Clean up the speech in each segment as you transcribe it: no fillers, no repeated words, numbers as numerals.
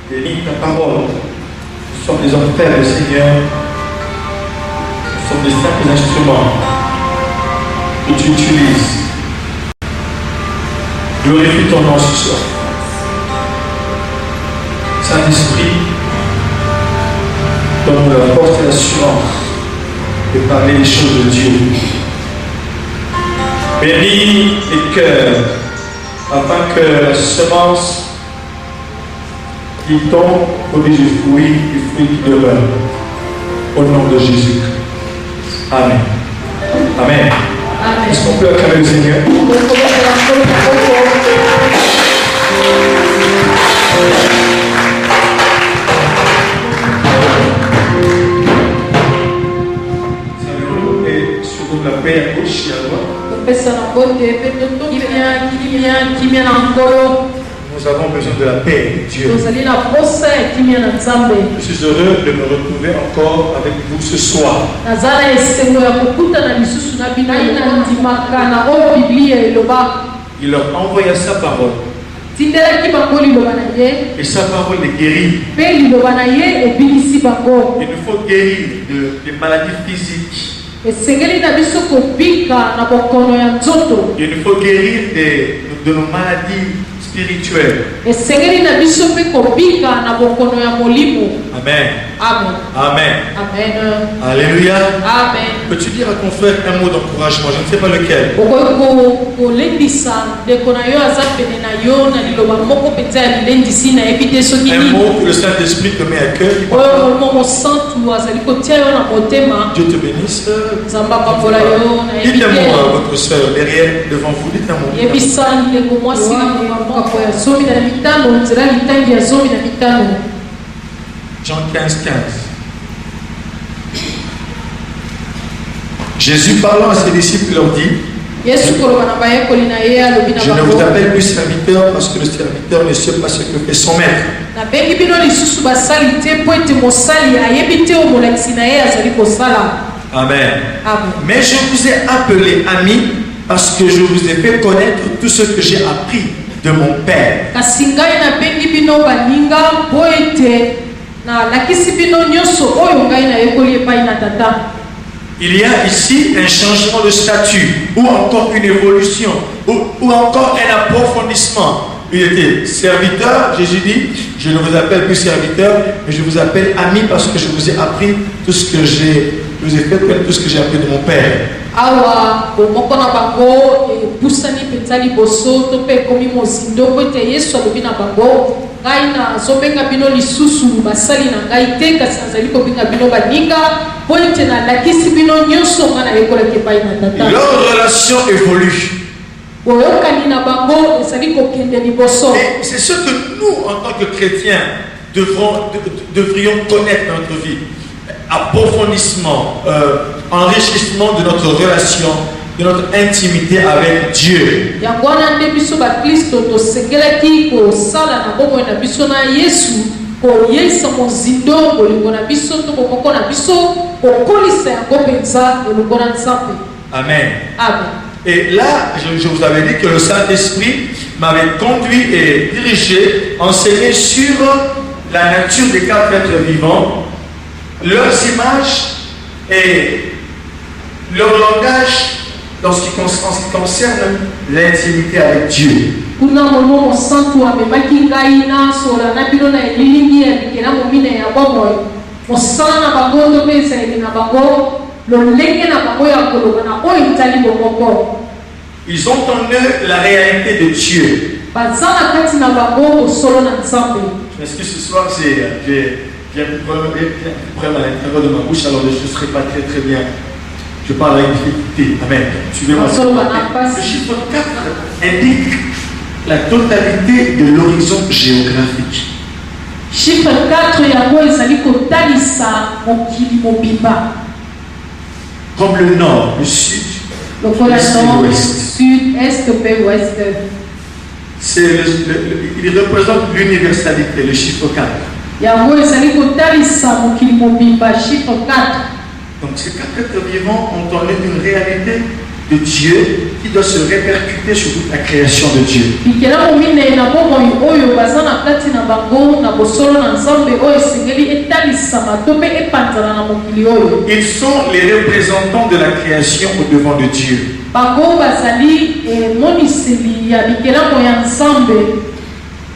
Bénis ta parole. Nous sommes des enfants, Seigneur. Nous sommes des simples instruments que tu utilises. Glorifie ton nom ce soir. Saint-Esprit, donne-nous la force et l'assurance de parler les choses de Dieu. Bénis les cœurs afin que la semence qui tombe produise du fruit qui demeure. Au nom de Jésus. Amen. Amen. Amen. Est-ce qu'on peut acclamer le Seigneur? Et surtout la paix à gauche et à droite. Nous avons besoin de la paix de Dieu. Je suis heureux de me retrouver encore avec vous ce soir. Il leur envoya sa parole. Et sa parole les guérit. Il nous faut guérir des maladies physiques. Il nous faut guérir de nos maladies spirituelles. Amen. Amen. Amen. Amen. Alléluia. Amen. Peux-tu dire à ton frère un mot d'encouragement? Je ne sais pas lequel. Un mot que le Saint-Esprit te met à cœur. Dieu te bénisse. Dites un mot à votre soeur derrière, devant vous. Dites un mot. Jean 15, 15. Jésus parlant à ses disciples leur dit: je ne vous appelle plus serviteur parce que le serviteur ne sait pas ce que fait son maître. Amen. Mais je vous ai appelé amis parce que je vous ai fait connaître tout ce que j'ai appris de mon Père. Il y a ici un changement de statut, ou encore une évolution, ou encore un approfondissement. Il était serviteur, Jésus dit: je ne vous appelle plus serviteur, mais je vous appelle ami parce que je vous ai appris tout ce que j'ai, je vous ai fait connaître tout ce que j'ai appris de mon Père. Leur relation évolue. Et c'est ce que nous, en tant que chrétiens, devrions connaître dans notre vie. Approfondissement, enrichissement de notre relation, de notre intimité avec Dieu. Amen. Amen. Et là, je vous avais dit que le Saint-Esprit m'avait conduit et dirigé, enseigné sur la nature des quatre êtres vivants, leurs images et leur langage dans ce qui concerne l'intimité avec Dieu. Ils ont en eux la réalité de Dieu. Je m'excuse, ce soir, j'ai un problème à l'intérieur de ma bouche, alors je ne serai pas très bien. Je parle avec difficulté. Amen. Suivez-moi. Le chiffre 4 indique la totalité de l'horizon géographique. Chiffre 4, comme le nord, le sud, l'est et l'ouest. Sud-est, ouest. Il représente l'universalité, le chiffre 4. Donc ces quatre êtres vivants ont en eux une réalité de Dieu qui doit se répercuter sur toute la création de Dieu. Ils sont les représentants de la création au devant de Dieu.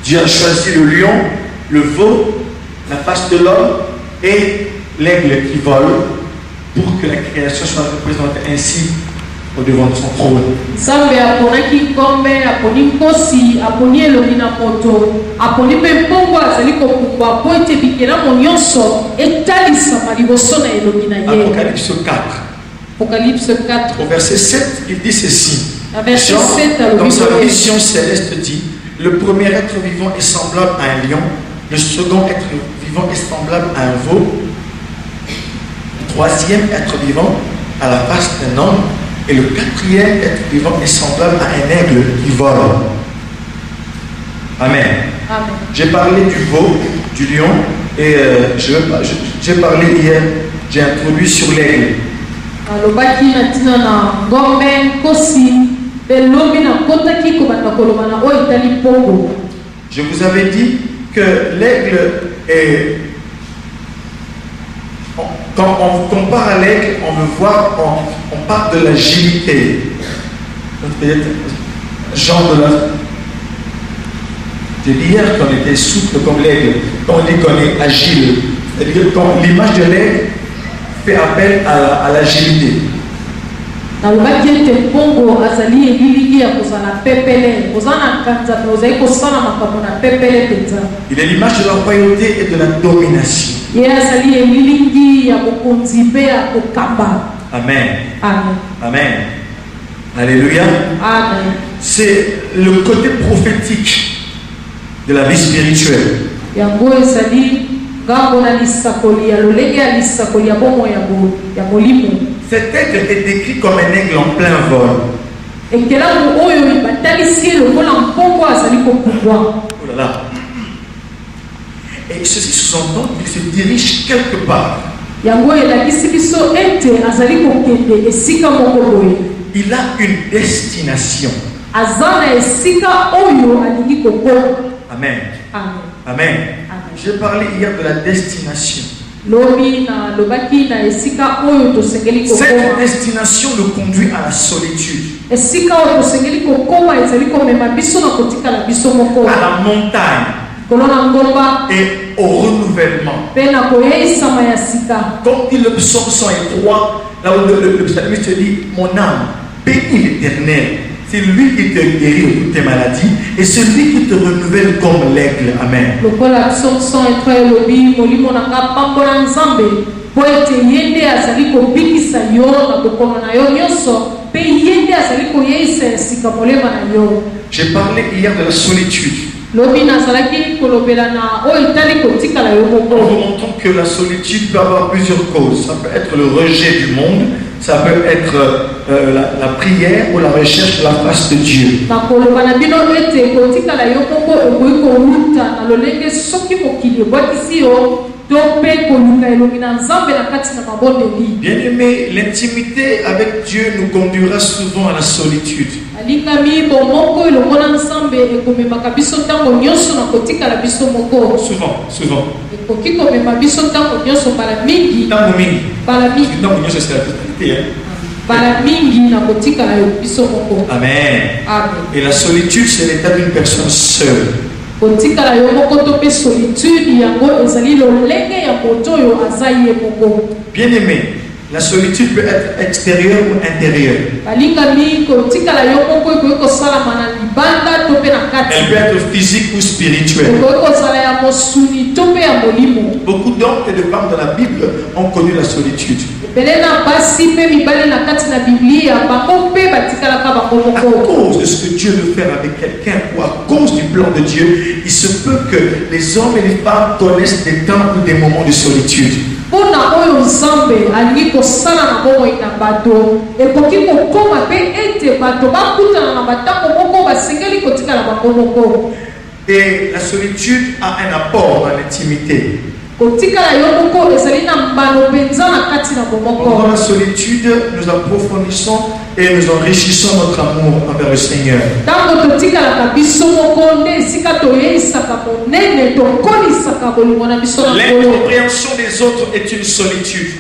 Dieu a choisi le lion, le veau, la face de l'homme et l'aigle qui vole pour que la création soit représentée ainsi au devant de son trône. Apocalypse 4. Apocalypse 4. Au verset 7, il dit ceci. Verset Jean, 7, dans sa vision céleste, dit: le premier être vivant est semblable à un lion, le second être vivant est semblable à un veau, le troisième être vivant à la face d'un homme, et le quatrième être vivant est semblable à un aigle qui vole. Amen. Amen. J'ai parlé du veau, du lion, et j'ai parlé hier, j'ai introduit sur l'aigle. Je vous avais dit que l'aigle est... Quand on compare à l'aigle, on veut voir, on parle de l'agilité. Genre de la... J'ai dit hier qu'on était souple comme l'aigle, quand on dit qu'on est agile. C'est-à-dire quand l'image de l'aigle fait appel à l'agilité. Il est l'image de la royauté et de la domination. Amen. Amen. Amen. Alléluia. Amen. C'est le côté prophétique de la vie spirituelle. Cet aigle est décrit comme un aigle en plein vol. Oh là là. Et ceci sous-entend qu'il se dirige quelque part. Il a une destination. Amen. Amen. J'ai parlé hier de la destination. Cette destination le conduit à la solitude, à la montagne et au renouvellement. Quand dit le psaume 103, là où le psalmiste dit: mon âme, bénis l'Éternel. C'est lui qui te guérit de toutes tes maladies et c'est lui qui te renouvelle comme l'aigle. Amen. J'ai parlé hier de la solitude. En vous montrant que la solitude peut avoir plusieurs causes. Ça peut être le rejet du monde, ça peut être la prière ou la recherche de la face de Dieu. Bien-aimé, l'intimité avec Dieu nous conduira souvent à la solitude. Souvent. Amen. Et la solitude, c'est l'état d'une personne seule. Bien-aimé, la solitude peut être extérieure ou intérieure. Elle peut être physique ou spirituelle. Beaucoup d'hommes et de femmes dans la Bible ont connu la solitude. À cause de ce que Dieu veut faire avec quelqu'un ou à cause du plan de Dieu, il se peut que les hommes et les femmes connaissent des temps ou des moments de solitude. Et la solitude a un apport dans l'intimité. Dans la solitude, nous approfondissons et nous enrichissons notre amour envers le Seigneur. L'incompréhension des autres est une solitude.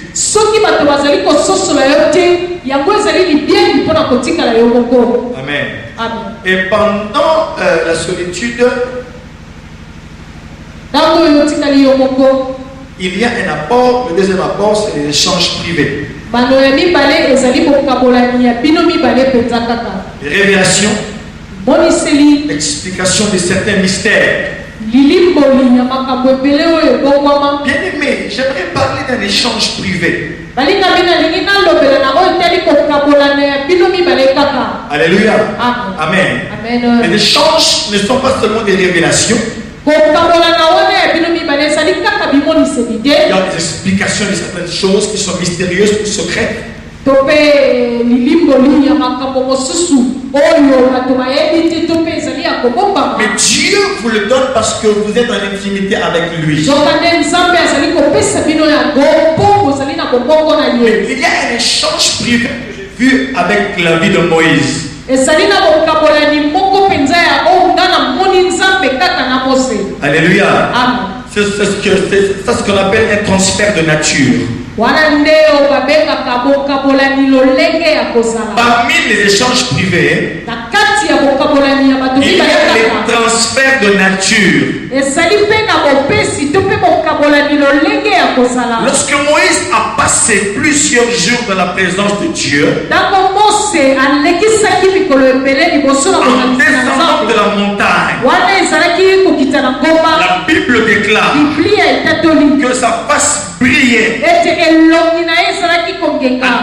Amen. Et pendant la solitude, il y a un apport. Le deuxième apport, c'est les échanges privés. Les révélations, l'explication de certains mystères. Bien-aimé, j'aimerais parler d'un échange privé. Alléluia. Amen. Les échanges ne sont pas seulement des révélations. Il y a des explications de certaines choses qui sont mystérieuses ou secrètes. Mais Dieu vous le donne parce que vous êtes en intimité avec lui. Mais il y a un échange privé que j'ai vu avec la vie de Moïse. Alléluia. C'est ce qu'on appelle un transfert de nature. Parmi les échanges privés, il y a les transferts de nature. Lorsque Moïse a passé plusieurs jours dans la présence de Dieu, en descendant de la montagne, la Bible déclare que sa face brillait à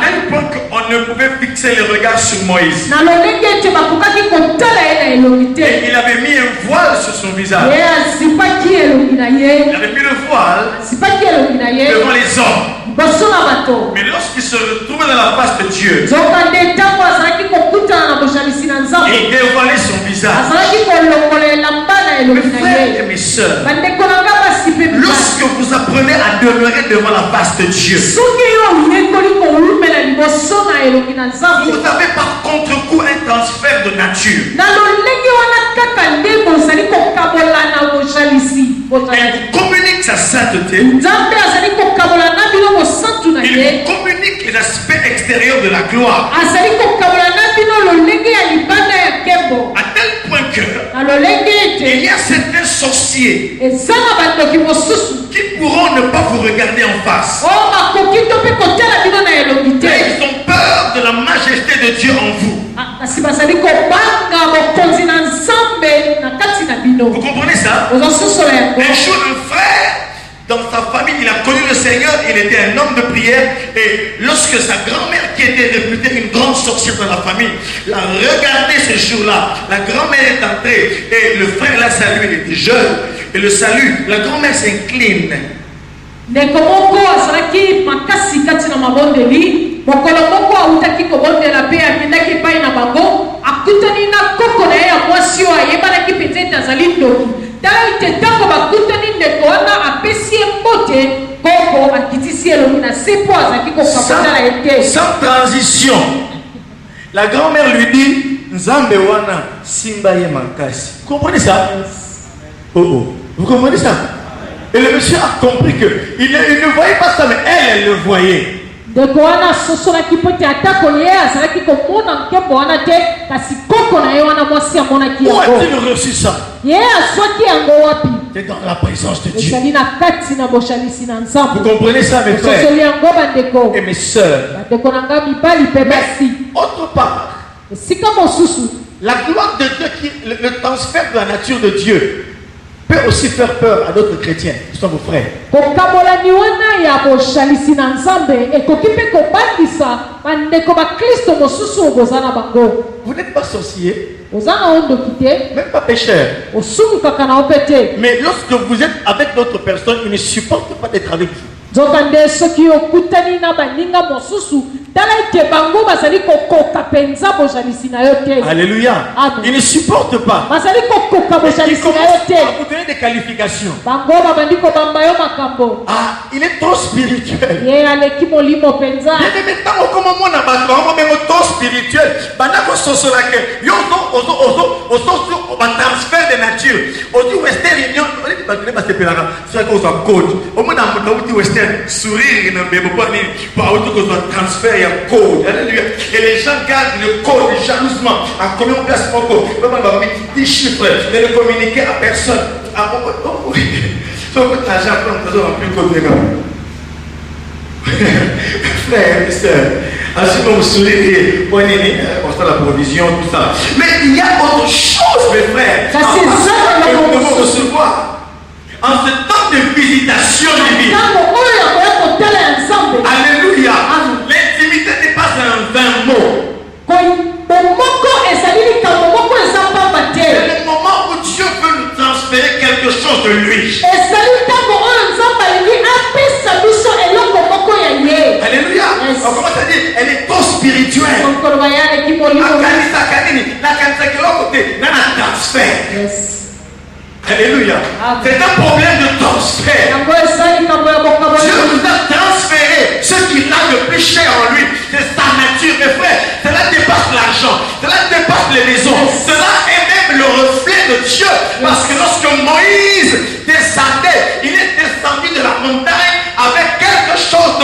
tel point qu'on ne pouvait fixer les regards sur Moïse. Et il avait mis un voile sur son visage. Il avait mis le voile devant les hommes. Mais lorsqu'il se retrouvait dans la face de Dieu, il dévoilait son visage. Mes frères et mes soeurs, lorsque vous apprenez à demeurer devant la face de Dieu, vous avez par contre-coup un transfert de nature. Elle communique sa sainteté. Il communique les aspects extérieurs de la gloire. À tel point que il y a certains sorciers qui pourront ne pas vous regarder en face. Et ils ont peur de la majesté de Dieu en vous. Vous comprenez ça? Un jour, un frère dans sa famille, il a connu le Seigneur, il était un homme de prière, et lorsque sa grand-mère, qui était réputée une grande sorcière dans la famille, l'a regardé ce jour-là, la grand-mère est entrée et le frère l'a salué, il était jeune, et le salut, la grand-mère s'incline. Sans transition, la grand-mère lui dit Nzambe wana simba ye makasi. Vous comprenez ça? Vous comprenez ça? Et le monsieur a compris que il ne voyait pas ça, mais elle le voyait. Où a-t-il reçu ça? C'est dans la présence de Dieu. Vous comprenez ça, mes frères et mes sœurs? Mais autre part, la gloire de Dieu, le transfert de la nature de Dieu, peut aussi faire peur à d'autres chrétiens qui sont vos frères. Vous n'êtes pas sorcier, même pas pécheur. Mais lorsque vous êtes avec d'autres personnes, ils ne supportent pas d'être avec vous. Alléluia. Amen. Il ne supporte pas. Il commence à vous donner des qualifications. Il est trop spirituel. Il est maintenant au moment où on est trop spirituel. Transfert de nature. Au Western Union, c'est qu'on soit code. Au moins, dans Western, sourire, transfert, il y a code. Et les gens gardent le code jalousement. En combien on place mon code? On va mettre des chiffres et le communiquer à personne. Sauf que l'argent prend plus code de frère et soeur. Ainsi comme vous souriez, on constate la provision, tout ça. Mais il y a autre chose, mes frères. Nous devons recevoir en ce temps de visitation divine. Alléluia. L'intimité n'est pas un vain mot. C'est le moment où Dieu veut nous transférer quelque chose de lui. Alléluia. On commence à dire, elle est trop spirituelle. Alléluia. C'est un problème de transfert. Dieu nous a transféré ce qu'il a de plus cher en lui. C'est sa nature, mes frères. Cela dépasse l'argent. Cela dépasse les maisons. Cela est même le reflet de Dieu. Parce que lorsque Moïse descendait, il est descendu de la montagne avec quelque chose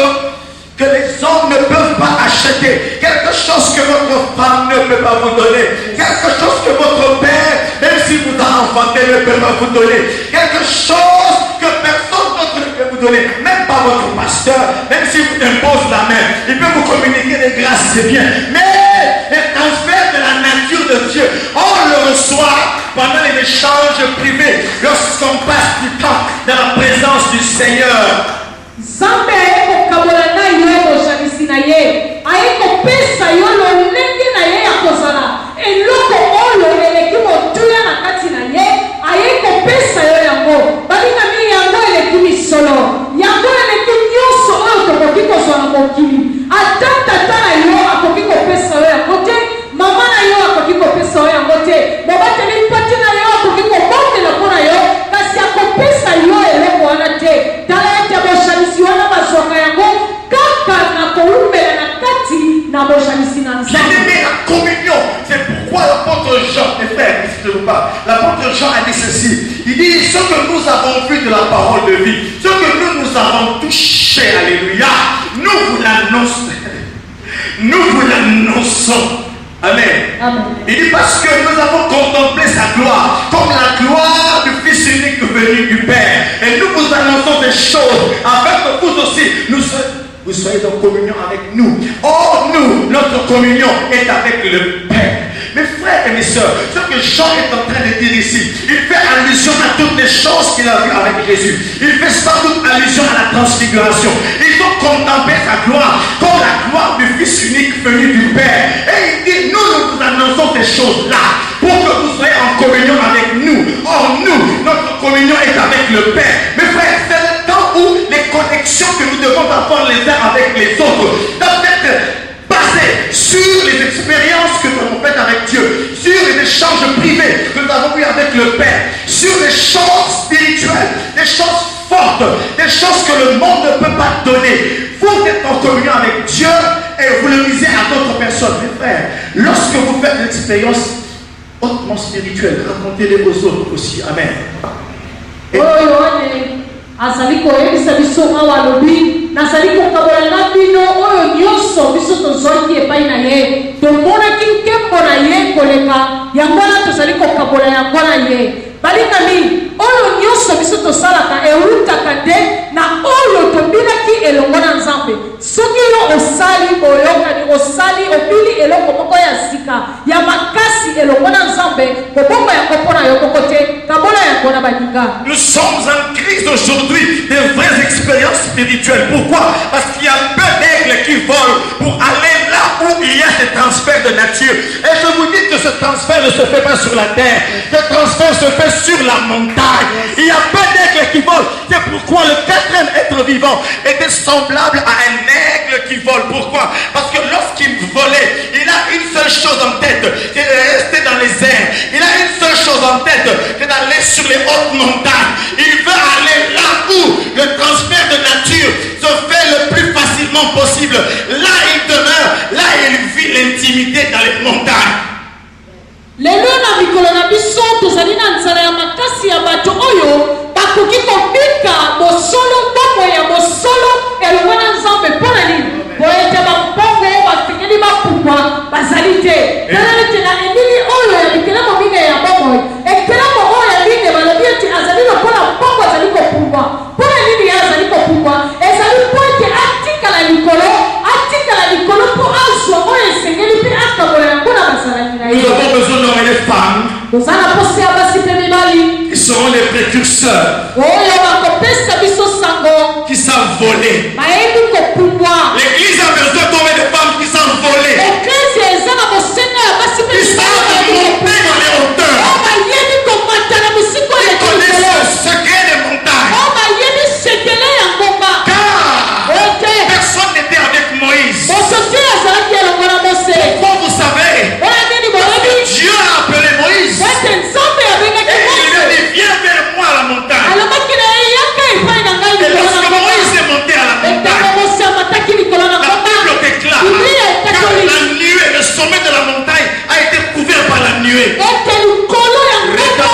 que les hommes ne peuvent pas acheter, quelque chose que votre femme ne peut pas vous donner, quelque chose que votre père, même si vous a enfanté, ne peut pas vous donner, quelque chose que personne d'autre ne peut vous donner, même pas votre pasteur, même si vous impose la main, il peut vous communiquer des grâces, c'est bien, mais le transfert de la nature de Dieu, on le reçoit pendant les échanges privés, lorsqu'on passe du temps dans la présence du Seigneur. La communion, c'est pourquoi l'apôtre Jean, mes frères, l'apôtre Jean a dit ceci. Il dit ce que nous avons vu de la parole de vie, ce que nous avons touché, alléluia, nous vous l'annonçons. Nous vous l'annonçons. Amen. Amen. Il dit parce que nous avons contemplé sa gloire, comme la gloire du Fils unique venu du Père. Et nous vous annonçons des choses, afin que vous aussi, vous soyez en communion avec nous. Or, nous, notre communion est avec le Père. Mes frères et mes soeurs, ce que Jean est en train de dire ici, il fait allusion à toutes les choses qu'il a vues avec Jésus. Il fait sans doute allusion à la transfiguration. Ils ont contemplé sa gloire comme la gloire du Fils unique venu du Père. Et il dit, nous vous annonçons ces choses-là pour que vous soyez en communion avec nous. Or, nous, notre communion est avec le Père. Mes frères, c'est le temps où les connexions que nous devons avoir les uns avec les autres doivent être basées sur les expériences que nous avons faites avec Dieu, sur les échanges privés que nous avons eu avec le Père, sur les choses spirituelles, des choses fortes, des choses que le monde ne peut pas donner. Vous êtes en communion avec Dieu et vous le misez à d'autres personnes. Mes frères, lorsque vous faites une expérience hautement spirituelle, racontez-les aux autres aussi. Amen. azali koyebisa biso awa alobi nazali kokabola na bino oyo nyonso biso tozwaki epai na ye tomonaki nkembo na ye koleka yango wana tozali kokabola yango na ye balingami oyo nyonso biso tosalaka eutaka te na oyo tobinaki elongo na nzambe soki yo osali boyokani osali obili eloko moko ya sika ya makasi elongo na nzambe kobongo yango mpo na yo moko te kabola yango na baninga. Nous sommes en crise aujourd'hui de vraies expériences spirituelles. Pourquoi? Parce qu'il y a peu d'aigles qui volent pour aller là où il y a ce transfert de nature. Et je vous dis que ce transfert ne se fait pas sur la terre. Ce transfert se fait sur la montagne. Il y a peu d'aigles qui volent. C'est pourquoi le quatrième être vivant était semblable à un aigle qui vole. Pourquoi? Parce que les hautes montagnes. Il veut aller là où le transfert de nature se fait le plus facilement possible. Là il demeure, là il vit l'intimité dans les montagnes. lelo na mikolo na biso tozali na nzala ya makasi ya bato oyo bakoki kobika mosolo mbongo ya mosolo elongo na nzambe mpo na nini boye ete bambongo basengeli bapumbwa bazali te tala ete na emili oyo ya bikelemo mine ya bongo ekelemo oyo ya mine balobi ete azali lokola mbongo azali kopumbwa mpo na nini ye azali kopumbwa ezali mpo ete atikala likolo mpo azwa oyo esengeli mpe akabola yango na bazalaki na ye. Nous avons besoin d'hommes et de femmes tozala posi ya basi mpe mibali qui seront les précurseurs, oyo bakopesa biso sango qui savent voler. bayebi kopumbwa. L'église a besoin d'hommes et de femmes qui savent voler, eklesi eza na bosenga ya basi mpe qui savent monter dans les hauteurs, oyo bayebi komata na misiko ya qui connaissent likolo le secret des montagnes. oyo bayebi sekele ya ngomba Car ete personne n'était avec Moïse. mososi azalaki elongo na mose Pourquoi vous savez? oyo nini boyebi Dieu a appelé Moïse ete nzambe abengaki et il lui a mose dit viens vers moi à la montagne. alobaki na ye yaka epai na ngai Et likolo lorsque na Moïse est monté à la etango montagne, mose amataki likolo na la ngomba Bible déclare biblia que etakoli la nuée, le sommet de la montagne a été couvert par la nuée. ete likolo ya ngomba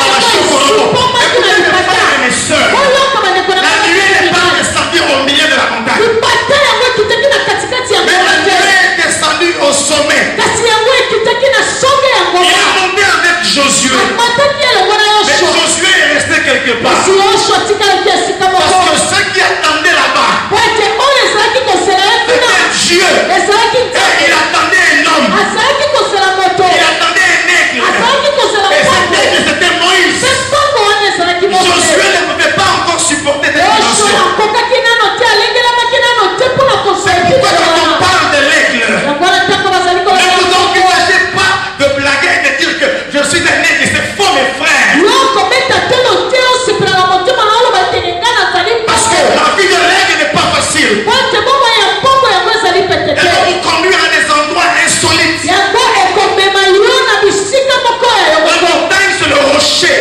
esupamaki na lipata Mes soeurs, oyoka bandeko na la nuée n'est pas descendue au milieu de la montagne, lipata yango ekitaki na katikati ya mais ngomba la te nuée est descendue au sommet. kasi yango ekitaki na songe ya Il ngomba est monté avec Josué, amataki elongo na mais yosho Josué est resté quelque part. kasi yosho atikalaki esika Parce moko que ceux qui attendaient là-bas, po ete oyo ezalaki kosela ye kuna c'était Dieu. ezalaki Et nzambe il attendait un homme, azalaki kosela moto il attendait un aigle. azalaki kosela Et cet mpongo aigle, c'était Moïse. se mpongo wana ezalaki Josué ne pouvait pas encore supporter cette yosho dimension. akokaki nano te alengelamaki nano te mpona C'est pourquoi quand on kosoa parle de l'aigle, yango wana ntango bazali ne kolaa vous envisagez pas de blaguer et de dire que je suis un aigle, c'est faux mes frères. loko beta tolo te osepelaka motema na oloba tene nga nazali Parce que la vie de l'aigle n'est pas facile. po ete bongo ya mpongo yango ezali pete Elle te va vous conduire à des endroits insolites. yango ekomema yo na bisika moko ya La yongo montagne, c'est le rocher.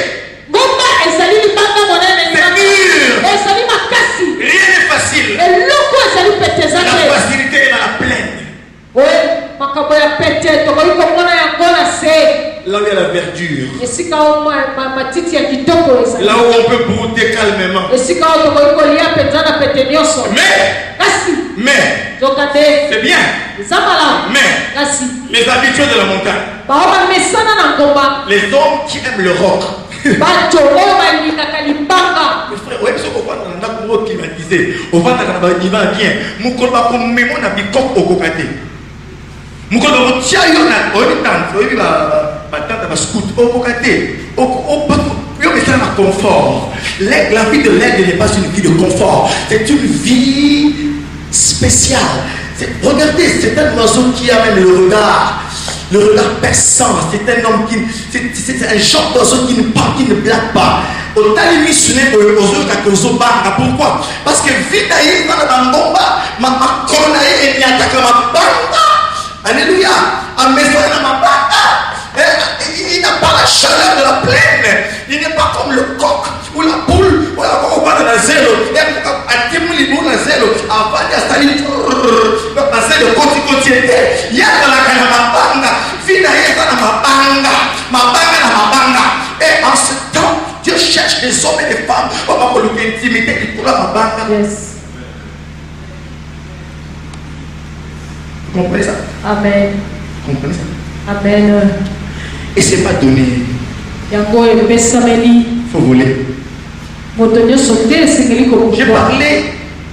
ngomba ezali libanga monene C'est dur. ezali makasi Rien n'est facile. eloko ezali pete eza La te facilité est dans la plaine. oye makambo ya pete tokoki komona yango na se Là où il y a la verdure. esika oyo matiti ya kitoko ezali Là où on peut brouter calmement. esika oyo tokoki kolia mpenza na pete nyonso kasi Mais, zoka te c'est bien. eza malamu Mais, kasi les habitués de la montagne, bao bamesana na ngomba les hommes qui aiment le rock. bato oyo balingaka libanga Mes frères, ouais, ce qu'on va dans la cour climatisée, on va dans la divan bien. Mon colba comme mémo n'a pas au cocaté. Mon colba au tia yo na au tante, au ba tante ba scout au cocaté. Yo mais ça n'a confort. La vie de l'aigle n'est pas une vie de confort, c'est une vie spéciale. Regardez, c'est un oiseau qui a même le regard perçant. C'est un homme c'est un genre d'oiseau qui ne parle, qui ne blague pas. Pourquoi? Parce que vite alléluia. Il n'a pas la chaleur de la plaine. Il n'est pas comme le coq ou la poule ou la coq dans la zéro. Et en ce temps, Dieu cherche des hommes et des femmes pour l'intimité pour la mabanga. yes Vous comprenez ça? amen Vous comprenez ça? amen Et c'est pas donné. yango epesameli Il faut voler. moto nyonso te esengeli J'ai kokuwa parlé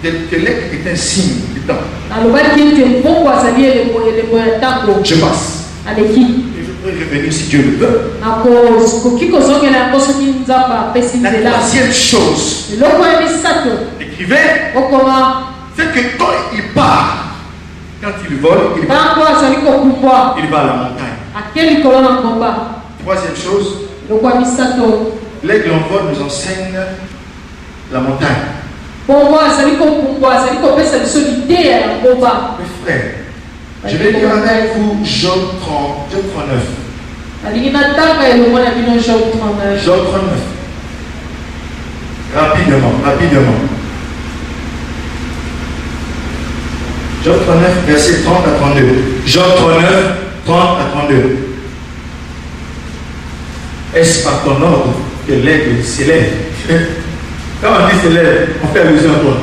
de l'aigle est un signe du temps. alobaki ete mbongo azali elembo ya ntango Je passe. aleki Et je peux revenir si Dieu le veut. nakoki kozongela yango soki nzambe apesi La nzela troisième chose, eloko ya misato l'écrivain, okoma c'est que quand il part, quand il vole, ntango azali kokumbwa il va à la montagne. ake likolo na ngomba Troisième chose, eloko ya misato l'aigle en vol nous enseigne la montagne. bongo azali kokumbwa azali kopesa biso liteya ya ngomba Mes frères, je vais lire avec vous Job 39. alingi natanga elongo na bino Job 39 Job 39. Rapidement. Job 39, verset 30 à 32. Job 39, 30 à 32. Est-ce par ton ordre que l'aigle s'élève? Quand on dit s'élève, on fait allusion à quoi?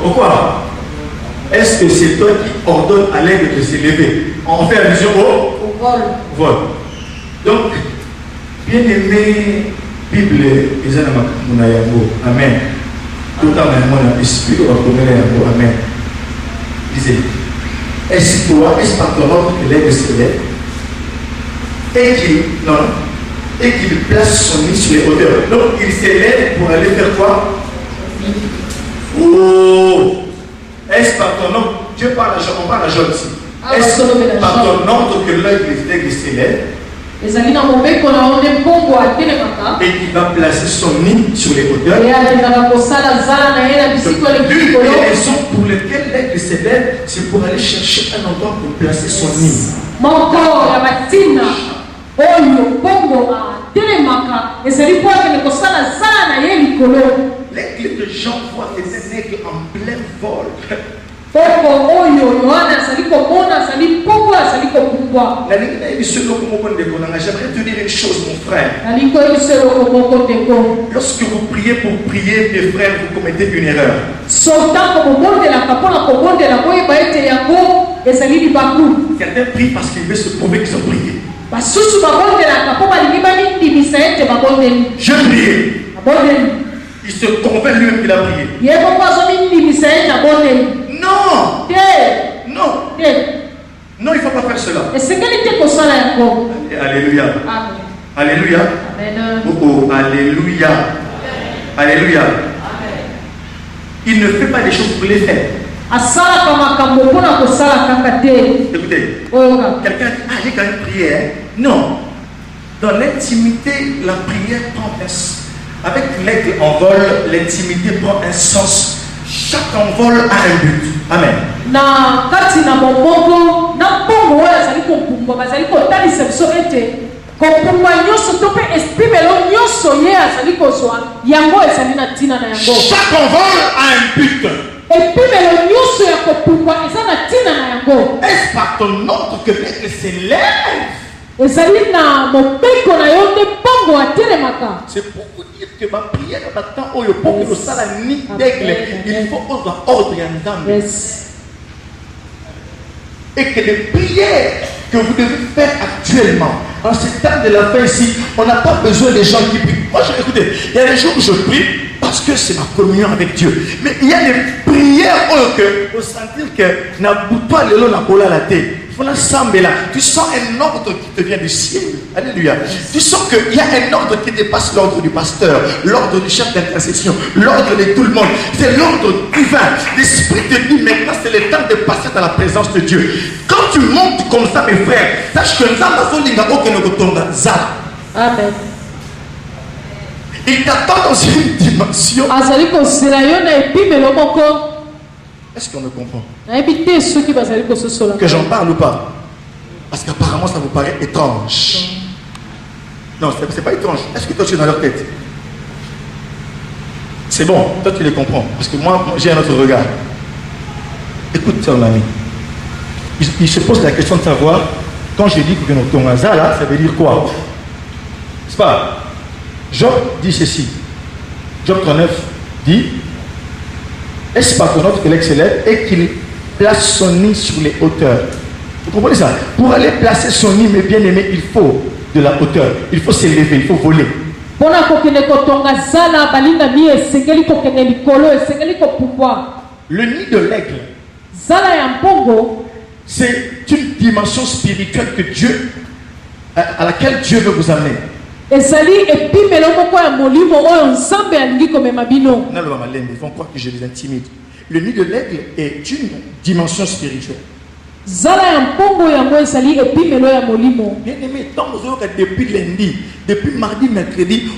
Au quoi? Est-ce que c'est toi qui ordonnes à l'aigle de s'élever? On fait allusion au vol. Donc, bien aimé, Bible, ils ont amen. Tout en un esprit, on va connaître amen. Disait, est-ce par ton ordre que l'aigle s'élève? Et qu'il place son nid sur les hauteurs. Donc il s'élève pour aller faire quoi? Oh! Est-ce par ton ordre? Dieu parle à Job, on parle à Job ici. Est-ce par ton ordre que l'aigle s'élève? Et qu'il va placer son nid sur les hauteurs. L'une des raisons pour lesquelles l'aigle s'élève, c'est pour aller chercher un endroit pour placer son nid. L'aigle que Jean voit est un aigle en plein vol. La j'aimerais te dire une chose, mon frère. Lorsque vous priez pour prier, mes frères, vous commettez une erreur. Certains prient parce qu'ils veulent se prouver qu'ils ont prié. Je prie. Il se convainc lui-même qu'il a prié. Non. Non, il ne faut pas faire cela. Alléluia. Alléluia. Oh, alléluia. Alléluia. Il ne fait pas des choses pour les faire. Écoutez, quelqu'un dit, ah, j'ai quand même prié. Non. Dans l'intimité, la prière prend un sens. Avec l'aigle en vol, l'intimité prend un sens. Chaque envol a un but. Amen. Chaque envol a un but. Est-ce par ton ordre que l'aigle s'élève? C'est pour vous dire que ma prière maintenant, pour que le salami d'aigle, il faut ordre et un dame. Et que les prières que vous devez faire actuellement, en ce temps de la fin ici, on n'a pas besoin des gens qui prient. Moi, écoutez, il y a des jours où je prie parce que c'est ma communion avec Dieu. Mais il y a des prières que vous sentir que n'a pas le long n'a la tête. Tu sens un ordre qui te vient du ciel. Alléluia. Tu sens qu'il y a un ordre qui dépasse l'ordre du pasteur, l'ordre du chef d'intercession, l'ordre de tout le monde. C'est l'ordre divin. L'Esprit te dit maintenant, c'est le temps de passer dans la présence de Dieu. Quand tu montes comme ça, mes frères, sache que nous avons Amen. Il t'attend dans une dimension. Est-ce qu'on me comprend? Que j'en parle ou pas? Parce qu'apparemment ça vous paraît étrange. Non, c'est pas étrange. Est-ce que toi tu es dans leur tête? C'est bon, toi tu les comprends. Parce que moi j'ai un autre regard. Écoute mon ami. Il se pose la question de savoir, quand je dis que ton hasard là, ça veut dire quoi? C'est pas? Job dit ceci. Job 39 dit, est-ce par ton ordre que l'aigle s'élève et qu'il place son nid sur les hauteurs? Vous comprenez ça? Pour aller placer son nid, mes bien-aimés, il faut de la hauteur. Il faut s'élever, il faut voler. Le nid de l'aigle, c'est une dimension spirituelle que Dieu, à laquelle Dieu veut vous amener. Ils vont croire que je les intimide. Le nid de l'aigle est une dimension spirituelle. Bien aimé, tant depuis lundi, depuis mardi, mercredi,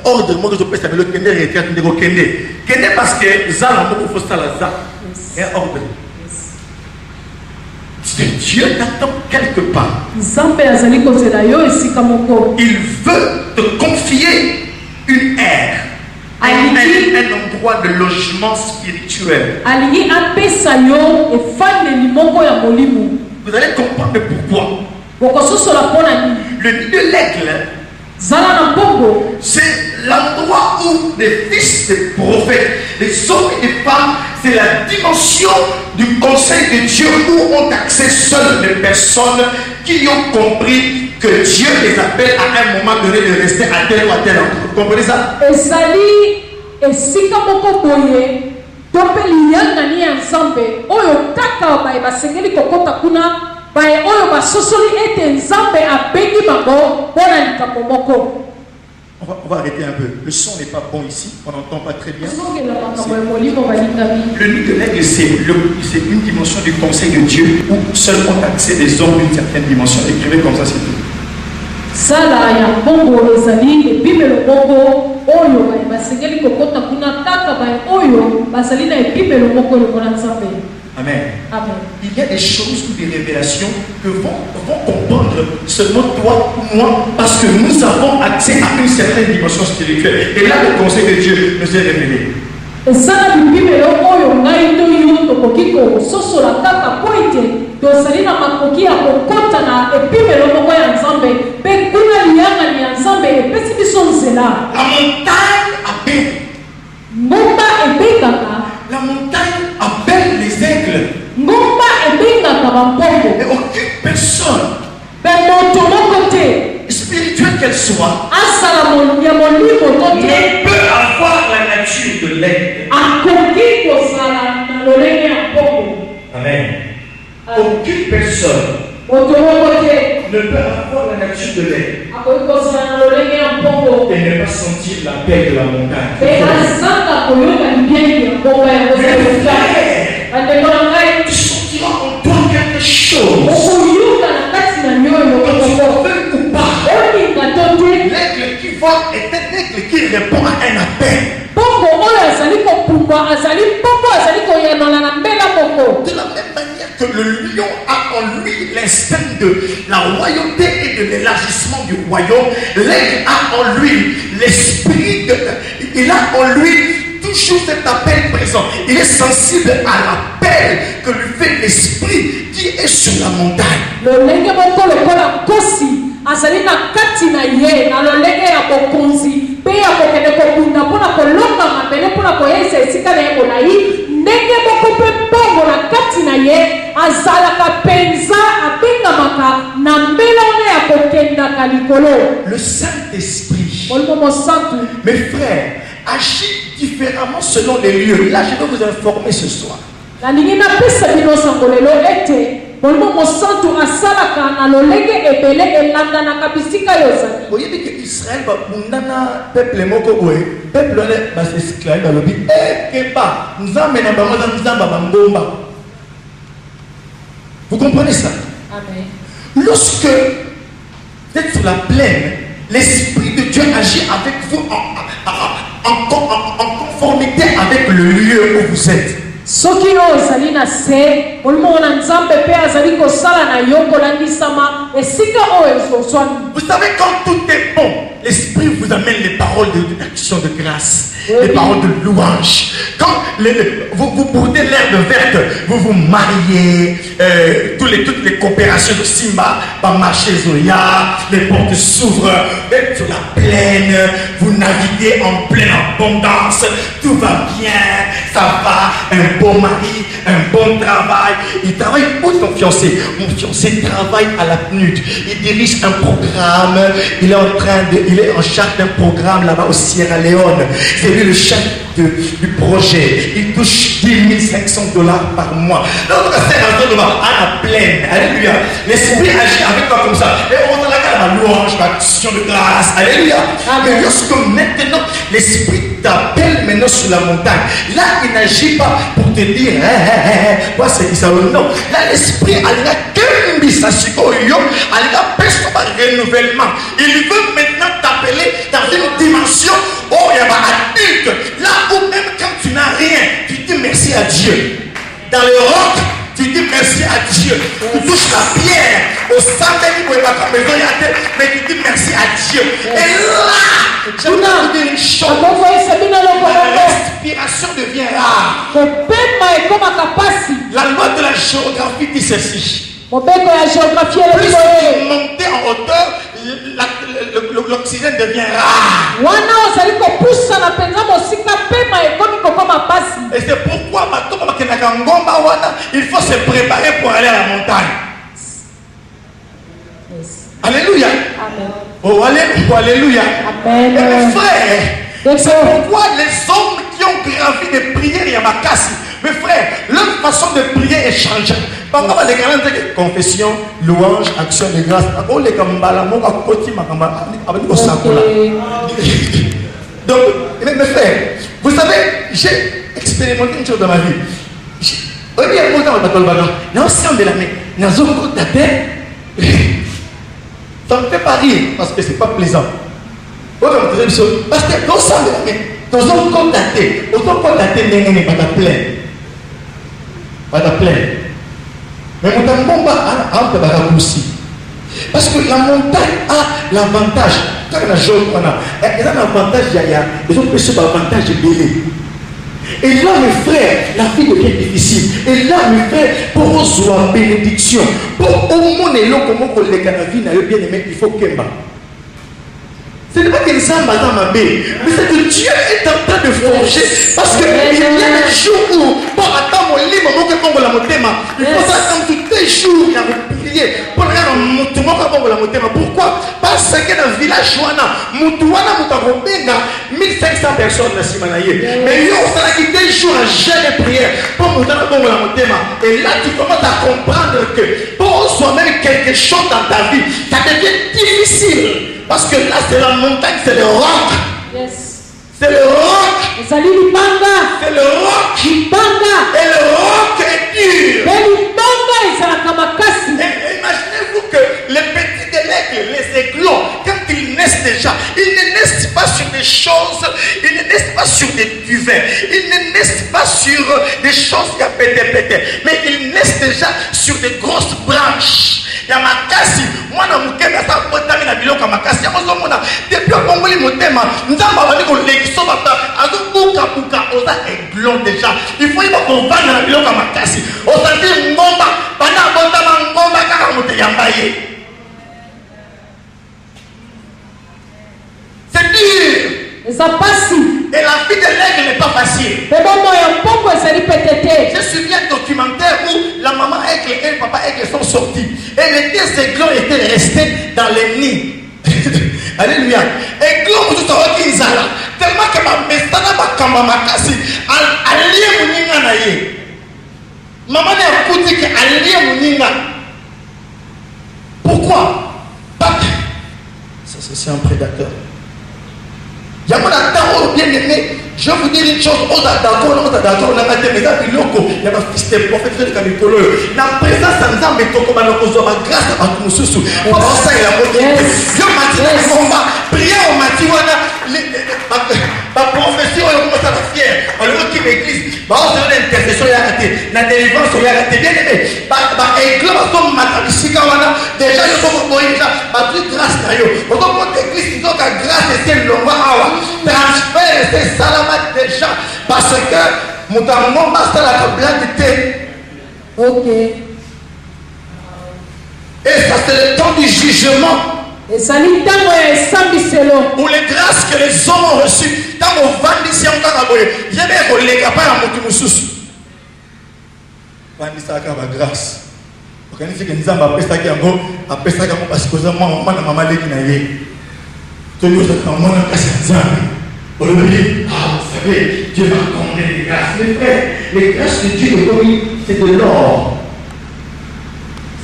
ordre moi que je peux savoir le kende retraite de kende parce que Zala beaucoup faut ça là ça. Un ordre. Dieu t'attend quelque part. Il veut te confier une aire, un endroit de logement spirituel. Vous allez comprendre pourquoi. Le nid de l'aigle, c'est l'endroit où les fils des prophètes, les hommes et les femmes, c'est la dimension du conseil de Dieu où ont accès seules les personnes qui ont compris que Dieu les appelle à un moment donné de rester à tel ou à tel endroit. Vous comprenez ça? On va arrêter un peu. Le son n'est pas bon ici. On n'entend pas très bien. Le nid de l'aigle, c'est une dimension du conseil de Dieu où seuls ont accès des hommes d'une certaine dimension. Écrivez comme ça, c'est tout. Amen. Amen. Il y a des choses ou des révélations que vont comprendre seulement toi ou moi parce que nous avons accès à une certaine dimension spirituelle. Et là, le conseil de Dieu nous est révélé. La montagne appelle les aigles. Et aucune personne, spirituelle qu'elle soit, ne peut avoir la nature de l'aigle. Amen. Aucune personne ne peut avoir la nature de l'aigle et ne pas sentir la paix de la montagne. Tu sentiras en toi quelque chose. Ou pas. L'aigle qui vole est un aigle qui répond à un appel. De la même manière que le lion a en lui l'instinct de la royauté et de l'élargissement du royaume, l'aigle a en lui l'esprit il a en lui toujours cet appel présent. Il est sensible à l'appel que lui fait l'esprit qui est sur la montagne. Le Saint-Esprit, mes frères, agit différemment selon les lieux. Là, je vais vous informer ce soir. Vous voyez que Israël va peuple peuple vous comprenez ça? Amen. Lorsque vous êtes sur la plaine, l'Esprit de Dieu agit avec vous en conformité avec le lieu où vous êtes. Vous savez, quand tout est bon, l'Esprit vous amène les paroles d'action de grâce, les paroles de louange. Quand vous bordez l'herbe verte, vous vous mariez, toutes les coopérations de Simba, marcher Zoya, les portes s'ouvrent, vous êtes sur la plaine, vous naviguez en pleine abondance, tout va bien, ça va, un bon mari, un bon travail. Il travaille où ton fiancé? Mon fiancé travaille à la PNUD, il dirige un programme, il est en charge d'un programme là-bas au Sierra Leone. C'est lui le chef du projet. Il touche 10 500 $ par mois. Donc, c'est à la plaine. Alléluia. L'Esprit agit avec toi comme ça. Et on a la louange, l'action de grâce. Alléluia. Mais lorsque maintenant, l'Esprit t'appelle maintenant sur la montagne, là, il n'agit pas pour te dire, quoi c'est qui ça? Non. Là, l'Esprit, il a qu'un renouvellement. Il veut maintenant t'appeler dans une dimension où il y a un adulte. Là où même quand tu n'as rien, tu dis merci à Dieu. Dans le roc, tu dis merci merci à Dieu. Tu touches la pierre au sein de maison, mais tu dis merci à Dieu. Et là, je vais vous dire une chose. La respiration devient rare. La loi de la géographie dit ceci. Plus vous montez en hauteur, l'oxygène devient rare. Et c'est pourquoi il faut se préparer pour aller à la montagne. Alléluia. Oh, alléluia. Et mes frères, c'est pourquoi les hommes qui ont gravi des prières Yamakasi, mes frères, leur façon de prier est changée. Confession, louange, action de grâce. Donc, mes frères, vous savez, j'ai expérimenté une chose dans ma vie. Ça me fait pas rire parce que c'est pas plaisant. Parce que dans ça, dans un compte daté, autant compte daté n'est pas ta plaine. Pas ta plaine. Mais mon combat a un aussi. Parce que la montagne a l'avantage. Quand on a joué, il y a l'avantage, il y a des autres personnes l'avantage de belé. Et là, mes frères, la vie devient difficile. Et là, mes frères, pour recevoir bénédiction, pour au monde et l'eau, comment on les canavie, n'a bien aimé, il faut qu'il y ait. Ce n'est pas qu'une samba dans ma baie, mais c'est que Dieu est en train de forger. Parce qu'il y a des jours où, bon, attends, mon lit, mon que la motema, il faut s'attendre tous les jours, il y a prier pour regarder mon la motema. Pourquoi? Parce que dans le village, Moutouana, 1500 personnes dans Simanaye. Mais il y a aussi des jours à jeûne et prière pour monter la motema. Et là, tu commences à comprendre que pour soi-même quelque chose dans ta vie, ça devient difficile. Parce que là, c'est la montagne, c'est le roc. C'est le roc. C'est le roc. Et le roc est dur. Imaginez-vous que les petits délegués, les aiglons, quand ils naissent déjà, ils ne naissent pas sur des choses, ils ne naissent pas sur des duvets, ils ne naissent pas sur des choses qui a pété, mais ils naissent déjà sur des grosses branches. Il y a ma casse, moi, je suis un peu de temps, makasi yango mona depuis akongoli motema nzamba bandi ko lekiso bata azo buka buka oza aiglon déjà il faut yeba comprendre na biloko makasi osanti ngomba bana bota ngomba kaka moto yamba ye c'est dur. Et la vie de l'aigle n'est pas facile. Je me souviens d'un documentaire où la maman aigle et le papa aigle sont sortis. Et les deux aiglons étaient restés dans les nids. Alléluia. Aiglon, vous avez dit tellement que ma mestana bakamba makasi allié muninga na ye. Maman n'a pas dit que allié muninga. Pourquoi? Parce que ça c'est un prédateur. Il y a mon attend bien aimé. Je vais vous dire une chose, on a d'accord, on a des biloko, il y a un fils de prophète de Camicolo. La présence de Nzambe est comme un oiseau, ma grâce à tout sous. Pour ça, il a monté. Je m'attends, on va prier au Matiwana. Ma profession, on commence à la fière. On le qui l'église. On a une intercession, il y a raté. La délivrance, il y a raté. Bien aimé. Déjà, il faut que déjà, toute grâce à eux. On doit prendre l'église, ils ont la grâce et c'est le roi. Transfert, c'est ça. Déjà parce que mon amour m'a fait la blague. Ok. Et ça c'est le temps du jugement. Et ça n'est pas pour les grâces que les hommes ont reçues. Tant qu'on vend ici en Caraboye, il y a des les capables à mon sous. Vend ici à la grâce. Quand il dit que nous avons appelé ça parce que moi maman l'a dit naïe. Tout le monde est en mon vous savez, Dieu va combler les grâces. Mes frères, les grâces de Dieu, c'est de l'or.